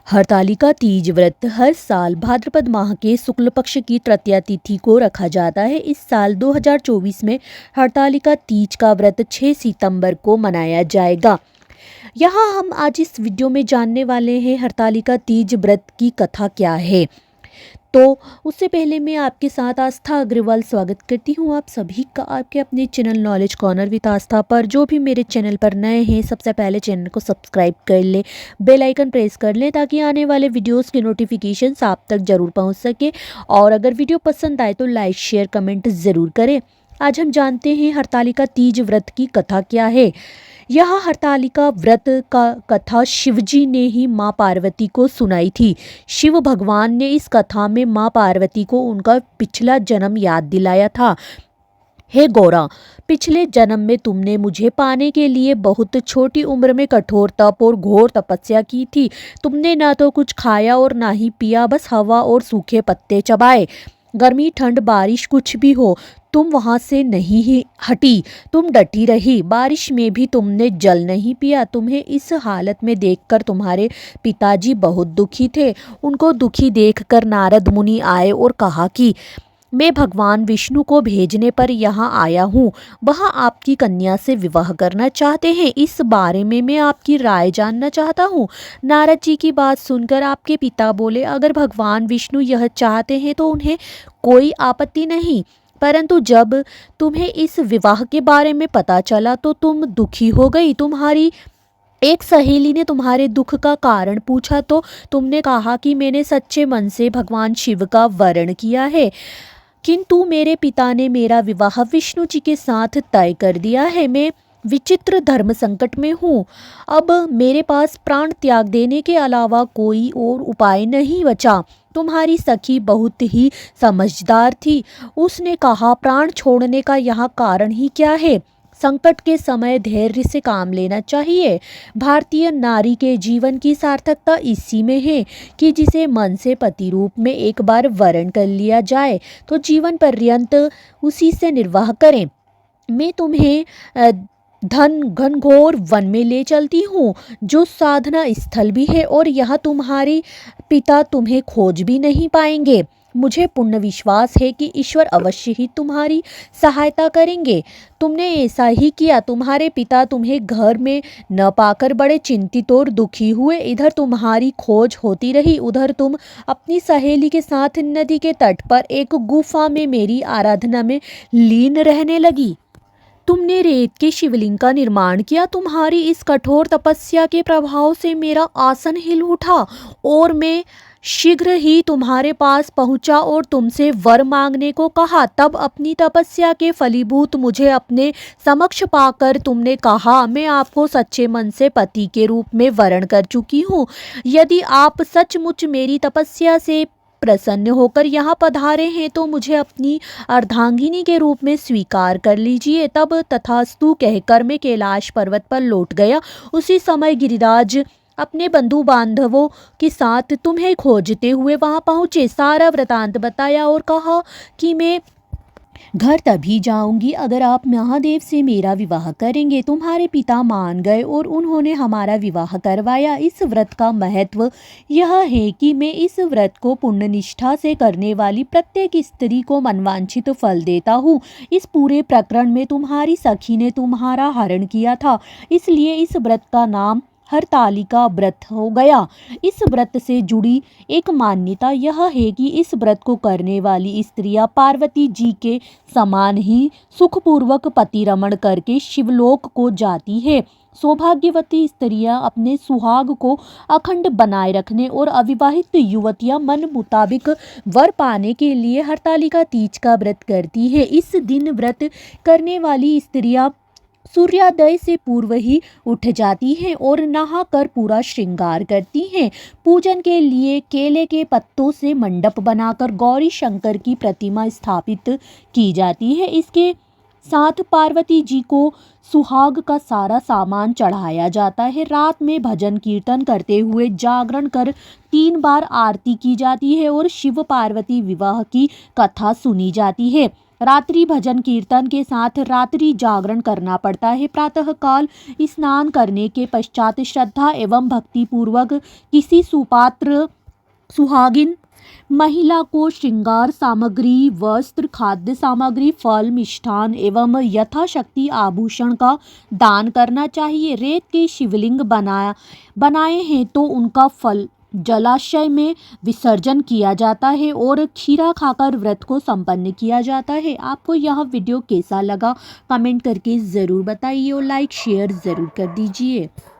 हरतालिका तीज व्रत हर साल भाद्रपद माह के शुक्ल पक्ष की तृतीया तिथि को रखा जाता है। इस साल 2024 में हरतालिका तीज का व्रत 6 सितंबर को मनाया जाएगा। यहाँ हम आज इस वीडियो में जानने वाले हैं हरतालिका तीज व्रत की कथा क्या है। तो उससे पहले मैं आपके साथ आस्था अग्रवाल स्वागत करती हूँ आप सभी का आपके अपने चैनल नॉलेज कॉर्नर विद आस्था पर। जो भी मेरे चैनल पर नए हैं सबसे पहले चैनल को सब्सक्राइब कर लें, बेल आइकन प्रेस कर लें ताकि आने वाले वीडियोस की नोटिफिकेशंस आप तक ज़रूर पहुँच सके। और अगर वीडियो पसंद आए तो लाइक शेयर कमेंट ज़रूर करें। आज हम जानते हैं हरतालिका तीज व्रत की कथा क्या है। यह हरतालिका व्रत का कथा शिवजी ने ही माँ पार्वती को सुनाई थी। शिव भगवान ने इस कथा में माँ पार्वती को उनका पिछला जन्म याद दिलाया था। हे गौरा, पिछले जन्म में तुमने मुझे पाने के लिए बहुत छोटी उम्र में कठोर तप और घोर तपस्या की थी। तुमने ना तो कुछ खाया और ना ही पिया, बस हवा और सूखे पत्ते चबाए। गर्मी ठंड बारिश कुछ भी हो तुम वहाँ से नहीं ही हटी, तुम डटी रही। बारिश में भी तुमने जल नहीं पिया। तुम्हें इस हालत में देखकर तुम्हारे पिताजी बहुत दुखी थे। उनको दुखी देखकर नारद मुनि आए और कहा कि मैं भगवान विष्णु को भेजने पर यहाँ आया हूँ। वह आपकी कन्या से विवाह करना चाहते हैं। इस बारे में मैं आपकी राय जानना चाहता हूँ। नारद जी की बात सुनकर आपके पिता बोले, अगर भगवान विष्णु यह चाहते हैं तो उन्हें कोई आपत्ति नहीं, परंतु जब तुम्हें इस विवाह के बारे में पता चला तो तुम दुखी हो गई। तुम्हारी एक सहेली ने तुम्हारे दुख का कारण पूछा तो तुमने कहा कि मैंने सच्चे मन से भगवान शिव का वरण किया है, किंतु मेरे पिता ने मेरा विवाह विष्णु जी के साथ तय कर दिया है। मैं विचित्र धर्म संकट में हूँ। अब मेरे पास प्राण त्याग देने के अलावा कोई और उपाय नहीं बचा। तुम्हारी सखी बहुत ही समझदार थी। उसने कहा, प्राण छोड़ने का यहाँ कारण ही क्या है। संकट के समय धैर्य से काम लेना चाहिए। भारतीय नारी के जीवन की सार्थकता इसी में है कि जिसे मन से पति रूप में एक बार वरण कर लिया जाए तो जीवन पर्यंत उसी से निर्वाह करें। मैं तुम्हें घनघोर वन में ले चलती हूँ, जो साधना स्थल भी है, और यहाँ तुम्हारे पिता तुम्हें खोज भी नहीं पाएंगे। मुझे पूर्ण विश्वास है कि ईश्वर अवश्य ही तुम्हारी सहायता करेंगे। तुमने ऐसा ही किया। तुम्हारे पिता तुम्हें घर में न पाकर बड़े चिंतित और दुखी हुए। इधर तुम्हारी खोज होती रही, उधर तुम अपनी सहेली के साथ नदी के तट पर एक गुफा में मेरी आराधना में लीन रहने लगी। तुमने रेत के शिवलिंग का निर्माण किया। तुम्हारी इस कठोर तपस्या के प्रभाव से मेरा आसन हिल उठा और मैं शीघ्र ही तुम्हारे पास पहुंचा और तुमसे वर मांगने को कहा। तब अपनी तपस्या के फलीभूत मुझे अपने समक्ष पाकर तुमने कहा, मैं आपको सच्चे मन से पति के रूप में वरण कर चुकी हूँ। यदि आप सचमुच मेरी तपस्या से प्रसन्न होकर यहाँ पधारे हैं तो मुझे अपनी अर्धांगिनी के रूप में स्वीकार कर लीजिए। तब तथास्तु कहकर मैं कैलाश पर्वत पर लौट गया। उसी समय गिरिराज अपने बंधु बांधवों के साथ तुम्हें खोजते हुए वहां पहुंचे। सारा वृतांत बताया और कहा कि मैं घर तभी जाऊंगी अगर आप महादेव से मेरा विवाह करेंगे। तुम्हारे पिता मान गए और उन्होंने हमारा विवाह करवाया। इस व्रत का महत्व यह है कि मैं इस व्रत को पुण्य निष्ठा से करने वाली प्रत्येक स्त्री को मनवांछित फल देता हूँ। इस पूरे प्रकरण में तुम्हारी सखी ने तुम्हारा हरण किया था, इसलिए इस व्रत का नाम हरतालिका व्रत हो गया। इस व्रत से जुड़ी एक मान्यता यह है कि इस व्रत को करने वाली स्त्रियां पार्वती जी के समान ही सुखपूर्वक पतिरमण करके शिवलोक को जाती है। सौभाग्यवती स्त्रियां अपने सुहाग को अखंड बनाए रखने और अविवाहित युवतियां मन मुताबिक वर पाने के लिए हरतालिका तीज का व्रत करती हैं। इस दिन व्रत करने वाली स्त्रियां सूर्योदय से पूर्व ही उठ जाती हैं और नहाकर पूरा श्रृंगार करती हैं। पूजन के लिए केले के पत्तों से मंडप बनाकर गौरी शंकर की प्रतिमा स्थापित की जाती है। इसके साथ पार्वती जी को सुहाग का सारा सामान चढ़ाया जाता है। रात में भजन कीर्तन करते हुए जागरण कर 3 बार आरती की जाती है और शिव पार्वती विवाह की कथा सुनी जाती है। रात्रि भजन कीर्तन के साथ रात्रि जागरण करना पड़ता है। प्रातःकाल स्नान करने के पश्चात श्रद्धा एवं भक्ति पूर्वक किसी सुपात्र सुहागिन महिला को श्रृंगार सामग्री, वस्त्र, खाद्य सामग्री, फल, मिष्ठान एवं यथाशक्ति आभूषण का दान करना चाहिए। रेत के शिवलिंग बनाए हैं तो उनका फल जलाशय में विसर्जन किया जाता है और खीरा खाकर व्रत को संपन्न किया जाता है। आपको यह वीडियो कैसा लगा कमेंट करके ज़रूर बताइए और लाइक शेयर ज़रूर कर दीजिए।